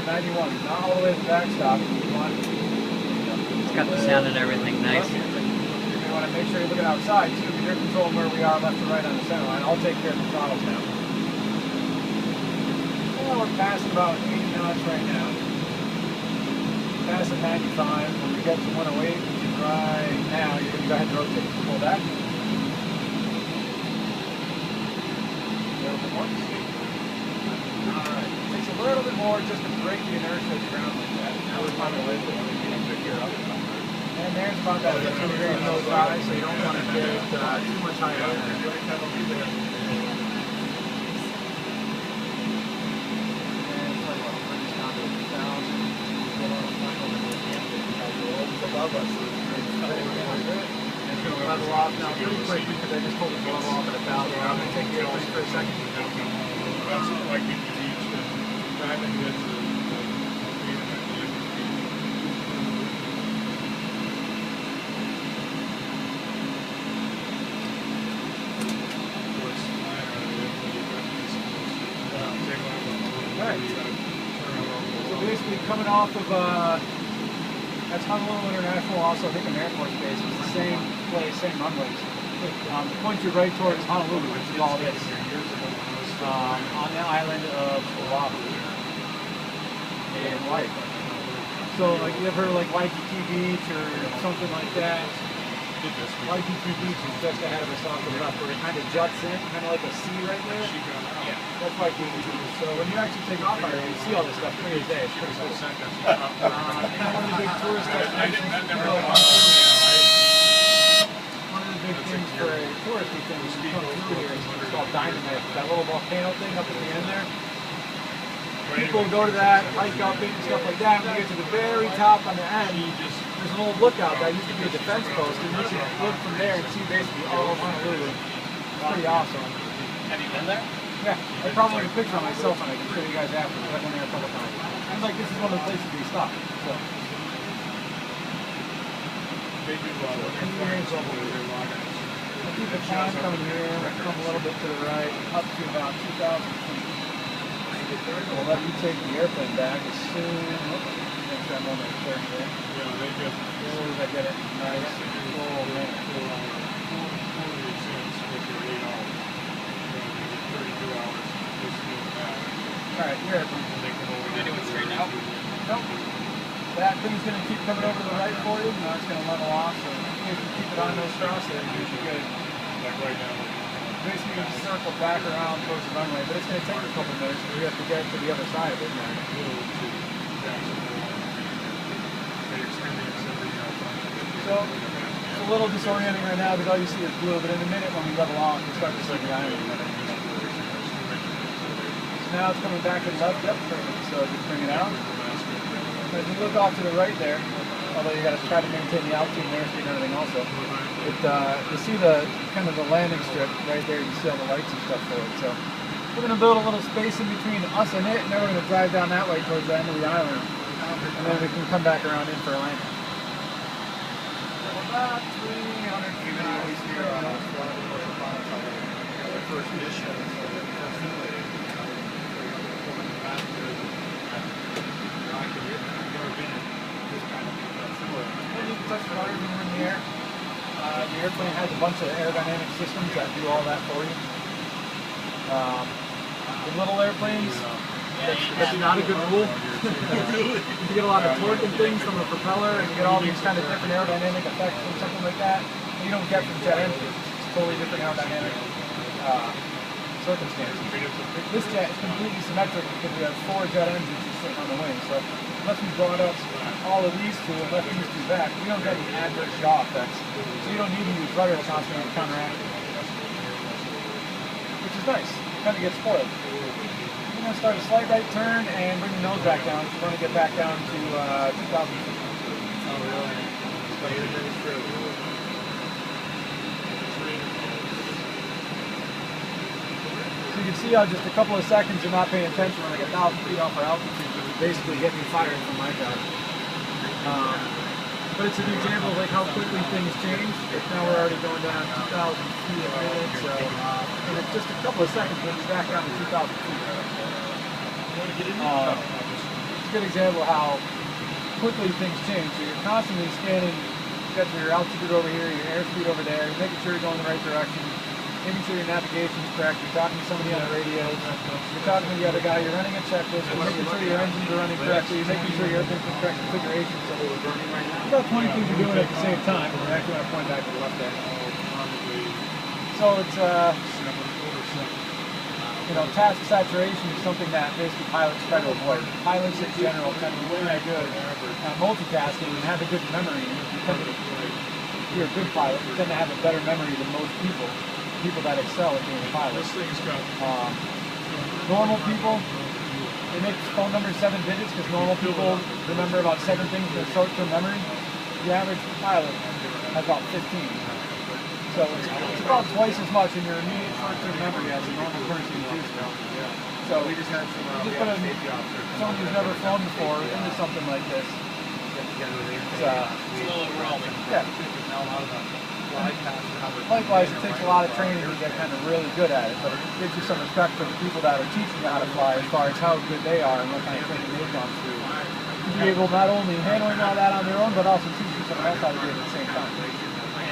91, not all the way to the backstop. You want, It's got the sound and everything nice. You want to make sure you're looking outside too, because you're controlling where we are left to right on the center line. I'll take care of the throttles now. Well, we're passing about 80 knots right now. Passing 95. When we get to 108, right now, you're going to go ahead and rotate. Pull back. A little bit more. Alright. Takes a little bit more just to break the inertia of the ground like that. Now we're finally with it. And there's about that 15 degree nose high, so you don't want to get too much higher on there. Above us. It's going to level off now pretty quick because I just pulled the level off at 1,000. I'm going to take the airplane for a second. That's like you can teach the driving with the Alright. So basically coming off of that's Honolulu International, also Hickam Air Force Base. It's the same place, same runways. Point you right towards Honolulu, which is all it is. On the island of Oahu in Hawaii. So like you ever heard of like Waikiki Beach or something like that? Waikiki Beach is just ahead of us off to the left where it kind of juts in, kind of like a sea right there. Yeah, that's Waikiki Beach. So when you actually take off out here, you see all this stuff clear as day. It's pretty cool. And one of the big tourist destinations, one of the big things for a touristy thing is you come through here, it's called Dynamite, that little volcano thing up at the end there. People go to that, hike up it and stuff like that. When you get to the very top on the end, there's an old lookout that used to be a defense post, and you can look from there and see basically all of Honolulu. It's pretty awesome. Have you been there? Yeah, I probably have a picture on my cell phone I can show you guys after, because I've been there a couple times. Seems like this is one of the places we stop. So. they do I'll keep the time coming here, come a little bit to the right, up to about 2,000 feet. We'll let you take the airplane back as soon as that moment is there. Yeah, they just As soon as I get it nice, full minute. Alright, your airplane. They do it straight out? Nope. That thing's going to keep coming over to the right for you. Now it's going to level off, so if you keep it on those crosshairs, you'll be good. like right now. Basically, you circle back around towards the runway, but it's going to take a couple minutes because we have to get to the other side of it now. So, it's a little disorienting right now because all you see is blue, but in a minute when we level off, you start to see the island. So now it's coming back at left depth training, so just bring it out. As you look off to the right there, although you got to try to maintain the altitude and airspeed and everything also, you see the kind of the landing strip right there. You see all the lights and stuff for it. So we're going to build a little space in between us and it, and then we're going to drive down that way towards the end of the island, and then we can come back around in for a landing. So about 300 feet out here on the first mission. Touch the water when you're in the air. The airplane has a bunch of aerodynamic systems that do all that for you. The little airplanes, that's not a good rule. You get a lot of torque and things from the propeller, and you get all these kind of different aerodynamic effects and something like that. You don't get from jet engines. It's totally different aerodynamic circumstances. This jet is completely symmetric because we have 4 jet engines just sitting on the wing. So unless we brought up all of these two and left these two back, we don't get any adverse yaw effects. So you don't need to use rudder constantly to counteract it. Which is nice. You kind of get spoiled. You're going to start a slight right turn and bring the nose back down. You're going to get back down to 2,000 feet. Oh, really? So you can see how just a couple of seconds you're not paying attention when I get 1,000 feet off our altitude, which is basically getting me fired from my job. But it's an example of like how quickly things change. Now we're already going down 2,000 feet a minute, so in just a couple of seconds we'll be back down to 2,000 feet. a good example of how quickly things change. So you're constantly scanning, you got your altitude over here, your airspeed over there, you're making sure you're going the right direction, making sure your navigation is correct, you're talking to somebody on the radio, you're talking to the other guy, you're running a checklist, you're making sure your engines are running correctly, you're making sure everything's in correct configuration. So about 20 things you're doing at the same time. I actually want to point back to the left there. So it's you know, task saturation is something that basically pilots try to avoid. Pilots in general tend to be really good at multitasking and have a good memory. If you're a good pilot, you tend to have a better memory than most people that excel at being a pilot. Normal people, they make phone numbers 7 digits because normal people remember about 7 things in their short-term memory. The average pilot has about 15. So it's about twice as much in your immediate short-term memory as a normal person uses. So we just put someone who's never flown before into something like this. It's a little overwhelming. Yeah. Likewise, it takes a lot of training to get kind of really good at it, but it gives you some respect for the people that are teaching you how to fly as far as how good they are and what kind of training they've gone through. To be able not only handling all that on their own, but also teaching someone else how to do it at the same time.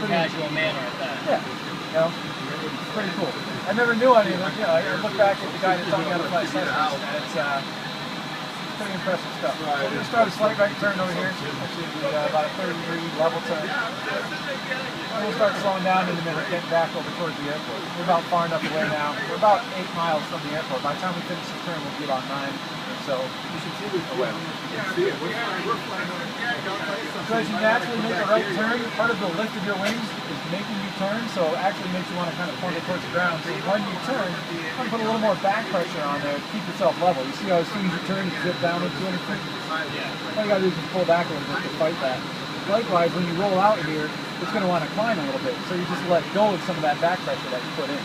In a casual manner at that. Yeah, you know, it's pretty cool. I never knew any of it. You know, I look back at the guy that taught me how to fly Cessnas, and it's pretty impressive stuff. So we're going to start a slight right turn over here. Actually, about a 30-degree level turn. And we'll start slowing down in a minute, getting back over towards the airport. We're about far enough away now. We're about 8 miles from the airport. By the time we finish this turn, we'll be about 9 or so away. So as you naturally make a right turn, part of the lift of your wings is making you turn, so it actually makes you want to kind of point it towards the ground. So when you turn, you want to put a little more back pressure on there to keep yourself level. You see how as soon as you turn, you zip down with 200 feet? All you got to do is just pull back a little bit to fight that. Likewise, when you roll out here, it's going to want to climb a little bit, so you just let go of some of that back pressure that you put in.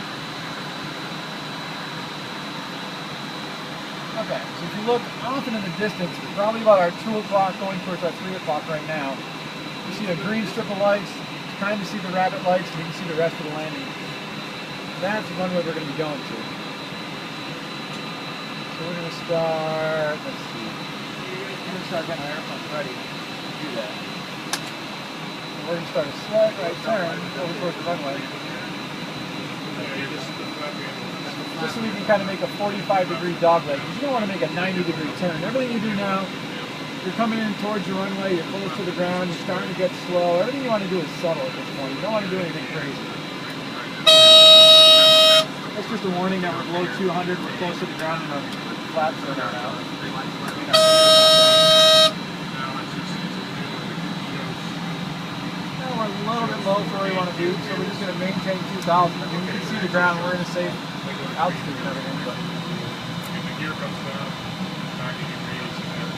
Okay, so if you look off into the distance, we're probably about our 2 o'clock going towards our 3 o'clock right now. You see a green strip of lights, you kind of see the rabbit lights, and you can see the rest of the landing. That's the runway we're going to be going to. So we're going to start, let's see, we're going to start getting our airplanes ready to do that. So we're going to start a slight right turn over towards the runway. Just so we can kind of make a 45-degree dogleg. You don't want to make a 90-degree turn. Everything you do now, you're coming in towards your runway, you're close to the ground, you're starting to get slow. Everything you want to do is subtle at this point. You don't want to do anything crazy. That's just a warning that we're below 200, we're close to the ground, and our flaps are out. Now we're a little bit low for what we want to do, so we're just going to maintain 2,000. I mean, you can see the ground, we're in a safe altitude and everything, but If the gear comes down 90 degrees and then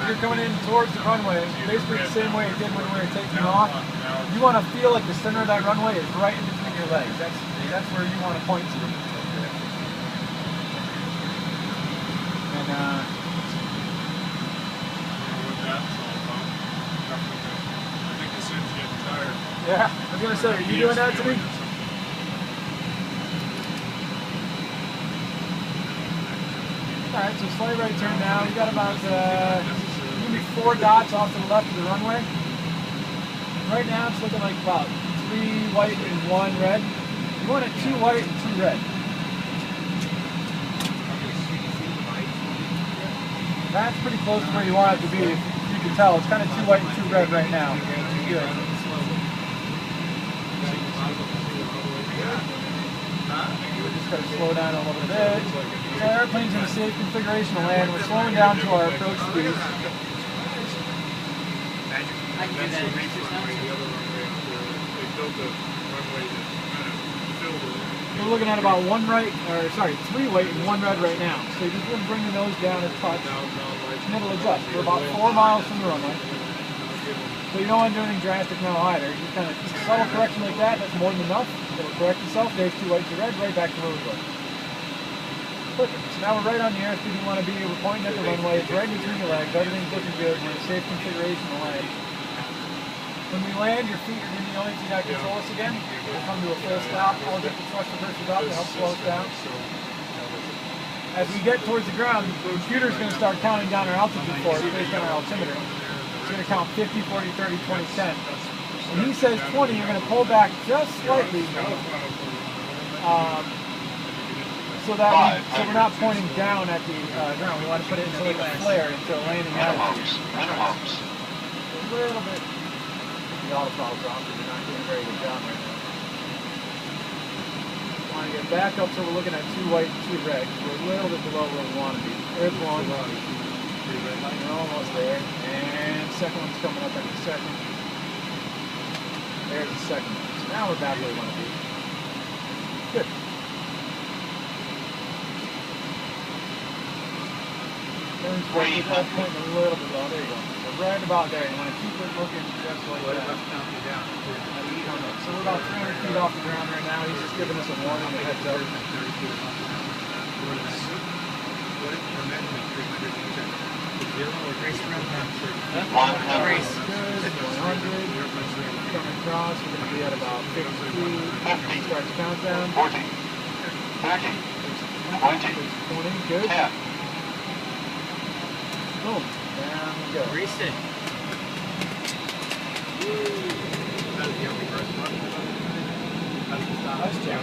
you're coming in towards the runway, basically the same way it did when we were taking off. You want to feel like the center of that runway is right in between your legs. That's where you want to point to. And I think the suit's getting tired. yeah, I was gonna say, are you doing that to me? Alright, so slight right turn now. We got about maybe 4 dots off to the left of the runway. Right now it's looking like about 3 white and 1 red. You want it 2 white and 2 red. That's pretty close to where you want it to be. You can tell it's kind of 2 white and 2 red right now. Good. We're just going to slow down a little bit. So our airplane's in a safe configuration to land. We're slowing down to our approach speed. We're looking at about 3 white and 1 red right now. So you're just going to bring the nose down a touch, and it'll adjust. We're about 4 miles from the runway. So you don't want to do anything drastic now either. Just kind of just a subtle correction like that, that's more than enough. It'll correct itself. There's 2 white, 2 red, right back to where we were. Perfect. So now we're right on the airspeed you want to be. We're pointing at the runway. It's right between your legs. Everything's looking good. We're in a safe configuration to land. When we land, your feet are going to be the only thing that control us again. We'll come to a full stop. I'll get the thruster pressures up to help slow us down. as we get towards the ground, the computer's going to start counting down our altitude for us based on our altimeter. It's going to count 50, 40, 30, 20, 10. When he says 20, you're going to pull back just slightly so we're not pointing down at the ground. We want to put it into like a flare, into a landing attitude. A little bit. The autopilot's on because you're not doing a very good job right now. Want to get back up so we're looking at 2 white and 2 red. We're a little bit below where we want to be. There's one. We're almost there. And the second one's coming up in a second. There's the second one. So now we're back where we want to be. Good. Turns right at that point a little bit low. There you go. So right about there. You want to keep it looking just like that. So we're about 300 feet off the ground right now. He's just giving us a warning, a heads up. Race around now. Race. Good. 100. Coming across. We're going to be at about 50 feet. Starts countdown. 40, 30, 20, 20. Good. 10. Boom. Down we go. Reset. Nice job.